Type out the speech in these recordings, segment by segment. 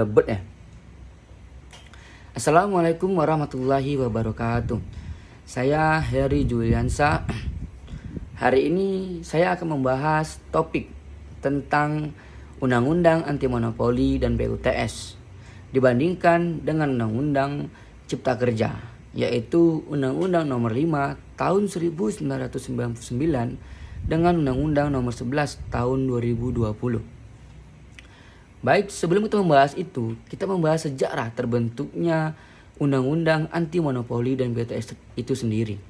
Debet ya. Assalamualaikum warahmatullahi wabarakatuh. Saya Heri Juliansa. Hari ini saya akan membahas topik tentang Undang-Undang Anti Monopoli dan BUTS dibandingkan dengan Undang-Undang Cipta Kerja, yaitu Undang-Undang Nomor 5 Tahun 1999 dengan Undang-Undang Nomor 11 Tahun 2020. Baik, sebelum kita membahas itu, kita membahas sejarah terbentuknya Undang-Undang Anti Monopoli dan BUTS itu sendiri,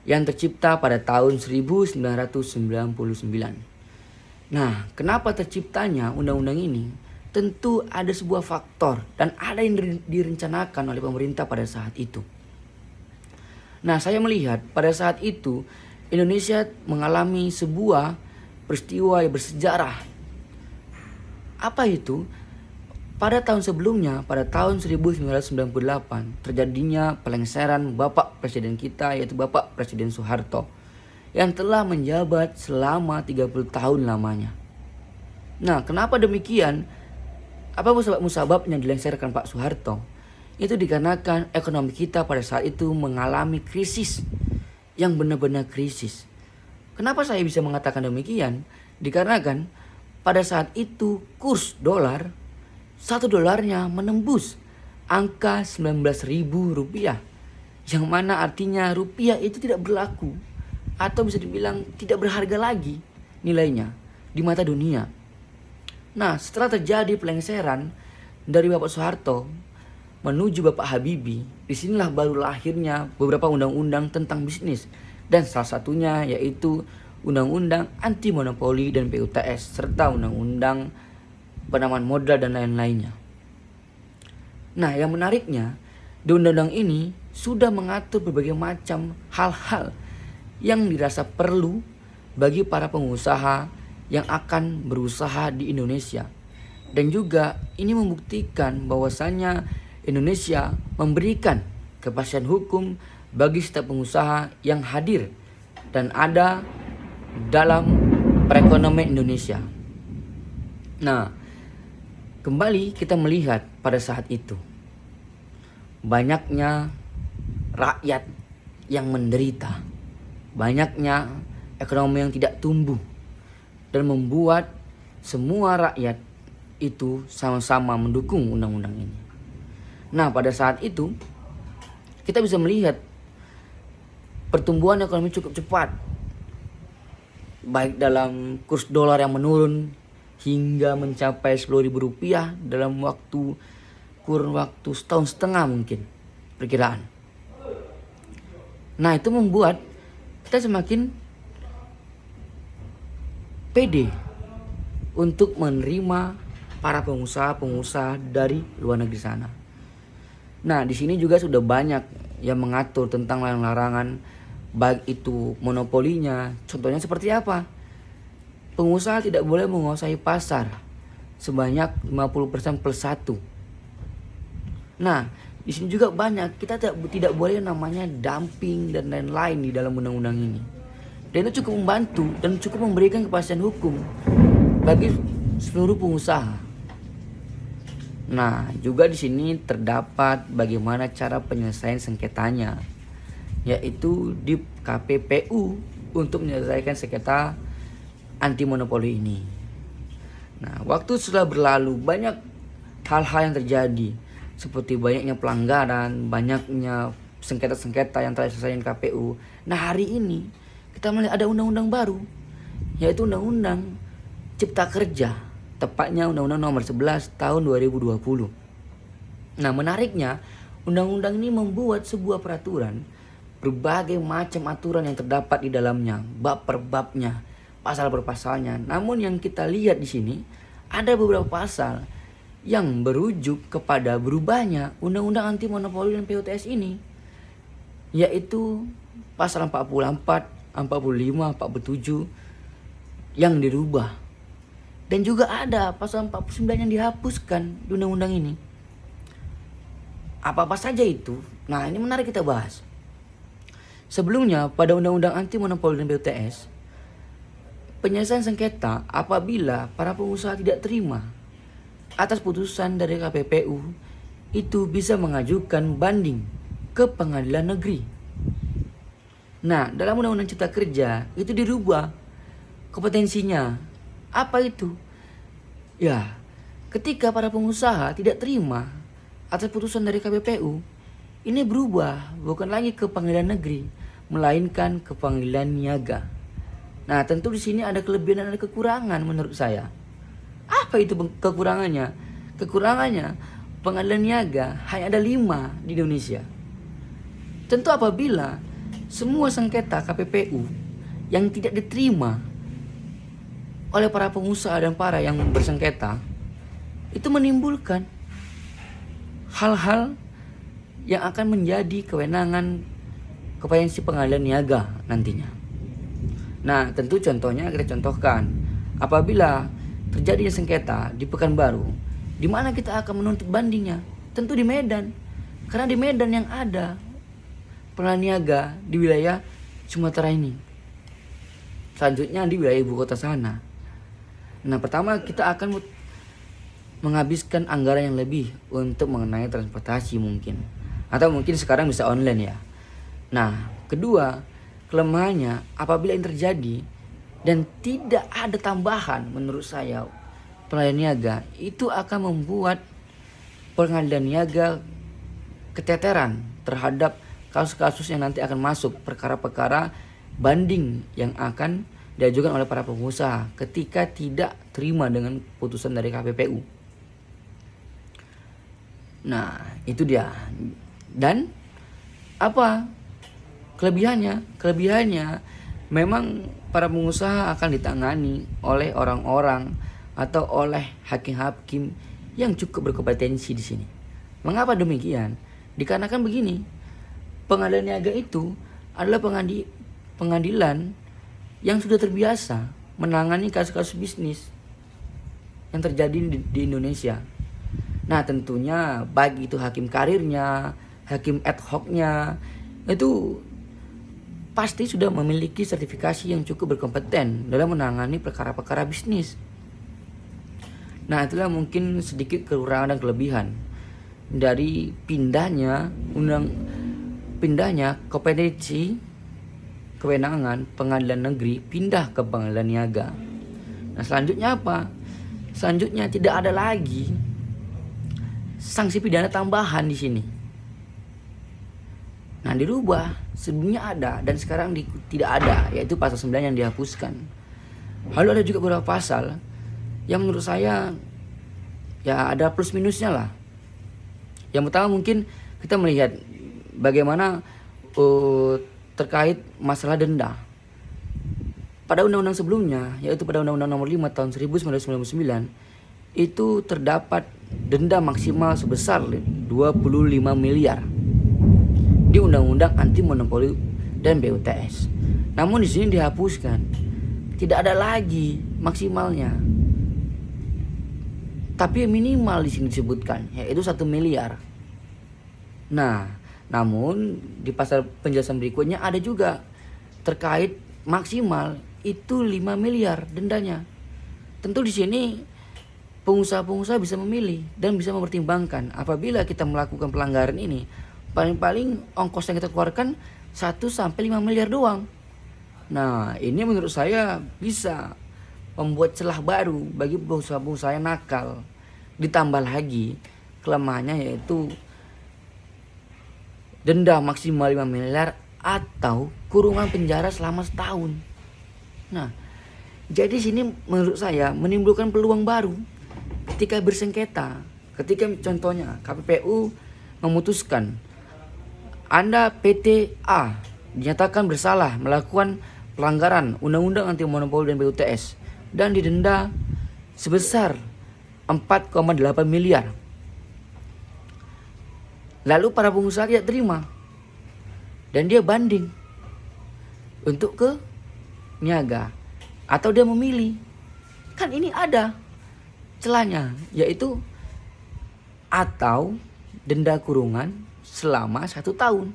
yang tercipta pada tahun 1999. Nah, kenapa terciptanya undang-undang ini? Tentu ada sebuah faktor dan ada yang direncanakan oleh pemerintah pada saat itu. Nah, saya melihat pada saat itu Indonesia mengalami sebuah peristiwa yang bersejarah. Apa itu? Pada tahun sebelumnya, pada tahun 1998, terjadinya pelengseran Bapak Presiden kita, yaitu Bapak Presiden Soeharto, yang telah menjabat selama 30 tahun lamanya. Nah, kenapa demikian? Apa musababnya dilengserkan Pak Soeharto? Itu dikarenakan ekonomi kita pada saat itu mengalami krisis, yang benar-benar krisis. Kenapa saya bisa mengatakan demikian? Dikarenakan pada saat itu kurs dolar, $1 menembus angka 19.000 rupiah. Yang mana artinya rupiah itu tidak berlaku, atau bisa dibilang tidak berharga lagi nilainya di mata dunia. Nah, setelah terjadi pelengseran dari Bapak Soeharto menuju Bapak Habibie, disinilah baru lahirnya beberapa undang-undang tentang bisnis. Dan salah satunya yaitu Undang-Undang Anti Monopoli dan BUTS serta Undang-Undang Penanaman Modal dan lain-lainnya. Nah, yang menariknya di undang-undang ini sudah mengatur berbagai macam hal-hal yang dirasa perlu bagi para pengusaha yang akan berusaha di Indonesia. Dan juga ini membuktikan bahwasannya Indonesia memberikan kepastian hukum bagi setiap pengusaha yang hadir dan ada dalam perekonomian Indonesia. Nah, kembali kita melihat pada saat itu banyaknya rakyat yang menderita, banyaknya ekonomi yang tidak tumbuh, dan membuat semua rakyat itu sama-sama mendukung undang-undang ini. Nah, pada saat itu kita bisa melihat pertumbuhan ekonomi cukup cepat, baik dalam kurs dolar yang menurun hingga mencapai 10.000 rupiah dalam kurun waktu setahun setengah mungkin perkiraan. Nah, itu membuat kita semakin pede untuk menerima para pengusaha-pengusaha dari luar negeri sana. Nah, di sini juga sudah banyak yang mengatur tentang larangan, baik itu monopolinya. Contohnya seperti apa? Pengusaha tidak boleh menguasai pasar sebanyak 50% plus 1. Nah, di sini juga banyak, kita tidak boleh namanya dumping dan lain-lain di dalam undang-undang ini. Dan itu cukup membantu dan cukup memberikan kepastian hukum bagi seluruh pengusaha. Nah, juga di sini terdapat bagaimana cara penyelesaian sengketanya, yaitu di KPPU untuk menyelesaikan sengketa anti monopoli ini. Nah, waktu sudah berlalu, banyak hal-hal yang terjadi, seperti banyaknya pelanggaran, banyaknya sengketa-sengketa yang telah diselesaikan KPU. Nah, hari ini kita melihat ada undang-undang baru, yaitu Undang-Undang Cipta Kerja, tepatnya Undang-Undang Nomor 11 Tahun 2020. Nah, menariknya undang-undang ini membuat sebuah peraturan, berbagai macam aturan yang terdapat di dalamnya, bab per babnya, pasal per pasalnya. Namun yang kita lihat di sini ada beberapa pasal yang berujuk kepada berubahnya Undang-Undang Anti Monopoli dan BUTS ini, yaitu pasal 44, 45, 47 yang dirubah. Dan juga ada pasal 49 yang dihapuskan di undang-undang ini. Apa-apa saja itu? Nah, ini menarik kita bahas. Sebelumnya, pada Undang-Undang Anti Monopoli dan BUTS, penyelesaian sengketa apabila para pengusaha tidak terima atas putusan dari KPPU itu bisa mengajukan banding ke pengadilan negeri. Nah, dalam Undang-Undang Cipta Kerja itu dirubah kompetensinya. Apa itu? Ya, ketika para pengusaha tidak terima atas putusan dari KPPU, ini berubah bukan lagi ke pengadilan negeri, melainkan ke pengadilan niaga. Nah, tentu di sini ada kelebihan dan ada kekurangan menurut saya. Apa itu kekurangannya? Kekurangannya, pengadilan niaga hanya ada 5 di Indonesia. Tentu apabila semua sengketa KPPU yang tidak diterima oleh para pengusaha dan para yang bersengketa, itu menimbulkan hal-hal yang akan menjadi kewenangan kompetensi pengadilan niaga nantinya. Nah, tentu contohnya kita contohkan apabila terjadinya sengketa di Pekanbaru, di mana kita akan menuntut bandingnya? Tentu di Medan, karena di Medan yang ada pengadilan niaga di wilayah Sumatera ini. Selanjutnya di wilayah ibu kota sana. Nah, pertama kita akan menghabiskan anggaran yang lebih untuk mengenai transportasi mungkin. Atau mungkin sekarang bisa online ya. Nah, kedua, kelemahannya apabila ini terjadi dan tidak ada tambahan menurut saya pengadilan niaga, itu akan membuat pengadilan niaga keteteran terhadap kasus-kasus yang nanti akan masuk, perkara-perkara banding yang akan diajukan oleh para pengusaha ketika tidak terima dengan putusan dari KPPU. Nah, itu dia. Dan apa kelebihannya? Kelebihannya memang para pengusaha akan ditangani oleh orang-orang atau oleh hakim-hakim yang cukup berkompetensi di sini. Mengapa demikian? Dikarenakan begini, pengadilan niaga itu adalah pengadilan yang sudah terbiasa menangani kasus-kasus bisnis yang terjadi di Indonesia. Nah, tentunya baik itu hakim karirnya, hakim ad hocnya, itu pasti sudah memiliki sertifikasi yang cukup berkompeten dalam menangani perkara-perkara bisnis. Nah, itulah mungkin sedikit kekurangan dan kelebihan dari pindahnya kompetensi kewenangan pengadilan negeri pindah ke pengadilan niaga. Nah, selanjutnya apa? Selanjutnya tidak ada lagi sanksi pidana tambahan di sini. Nah, dirubah. Sebelumnya ada dan sekarang tidak ada, yaitu pasal 9 yang dihapuskan. Lalu ada juga beberapa pasal yang menurut saya ya ada plus minusnya lah. Yang pertama mungkin kita melihat bagaimana terkait masalah denda. Pada undang-undang sebelumnya, yaitu pada Undang-Undang Nomor 5 Tahun 1999, itu terdapat denda maksimal sebesar 25 miliar di Undang-Undang Anti Monopoli dan BUTS. Namun di sini dihapuskan. Tidak ada lagi maksimalnya. Tapi minimal di sini disebutkan, yaitu 1 miliar. Nah, namun di pasal penjelasan berikutnya ada juga terkait maksimal itu 5 miliar dendanya. Tentu di sini pengusaha-pengusaha bisa memilih dan bisa mempertimbangkan apabila kita melakukan pelanggaran ini, paling-paling ongkos yang kita keluarkan 1-5 miliar doang. Nah, ini menurut saya bisa membuat celah baru bagi pengusaha-pengusaha yang nakal. Ditambah lagi kelemahannya yaitu denda maksimal 5 miliar atau kurungan penjara selama setahun. Nah, jadi sini menurut saya menimbulkan peluang baru ketika bersengketa. Ketika contohnya KPPU memutuskan Anda PT A dinyatakan bersalah melakukan pelanggaran Undang-Undang Anti Monopoli dan BUTS dan didenda sebesar 4,8 miliar. Lalu para pengusaha tidak terima dan dia banding untuk ke niaga atau dia memilih. Kan ini ada celahnya, yaitu atau denda kurungan selama 1 tahun.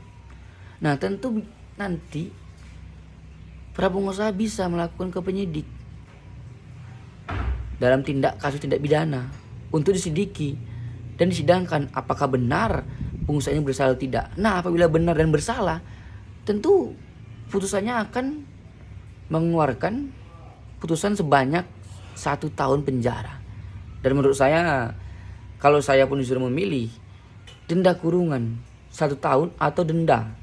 Nah, tentu nanti para pengusaha bisa melakukan ke penyidik dalam kasus tindak pidana. untuk disidiki dan disidangkan apakah benar pengusaha ini bersalah atau tidak. Nah, apabila benar dan bersalah, tentu putusannya akan mengeluarkan putusan sebanyak 1 tahun penjara. Dan menurut saya, kalau saya pun disuruh memilih denda kurungan 1 tahun atau denda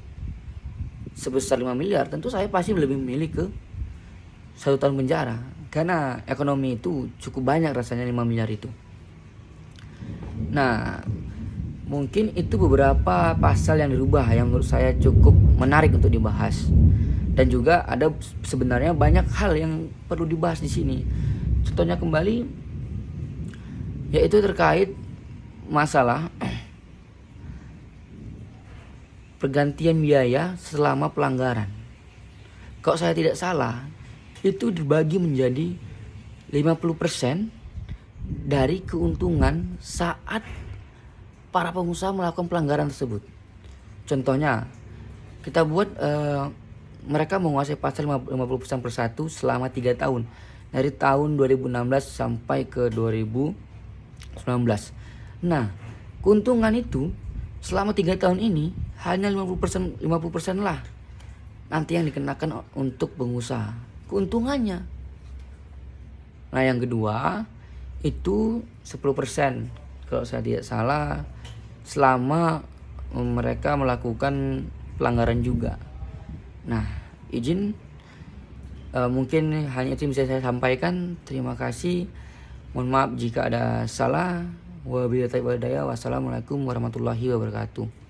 sebesar 5 miliar, tentu saya pasti lebih memilih ke 1 tahun penjara. Karena ekonomi itu cukup banyak rasanya 5 miliar itu. Nah, mungkin itu beberapa pasal yang dirubah yang menurut saya cukup menarik untuk dibahas. Dan juga ada sebenarnya banyak hal yang perlu dibahas di sini. Contohnya kembali, yaitu terkait masalah pergantian biaya selama pelanggaran. Kalau saya tidak salah, itu dibagi menjadi 50% dari keuntungan saat para pengusaha melakukan pelanggaran tersebut. Contohnya, kita buat mereka menguasai pasar 50% per satu selama 3 tahun. Dari tahun 2016 sampai ke 2019. Nah, keuntungan itu selama 3 tahun ini hanya 50% lah nanti yang dikenakan untuk pengusaha. Keuntungannya. Nah, yang kedua itu 10% kalau saya tidak salah selama mereka melakukan pelanggaran juga. Nah, izin mungkin hanya itu yang bisa saya sampaikan. Terima kasih. Mohon maaf jika ada salah. Wabillahi taufiq wal hidayah. Wassalamualaikum warahmatullahi wabarakatuh.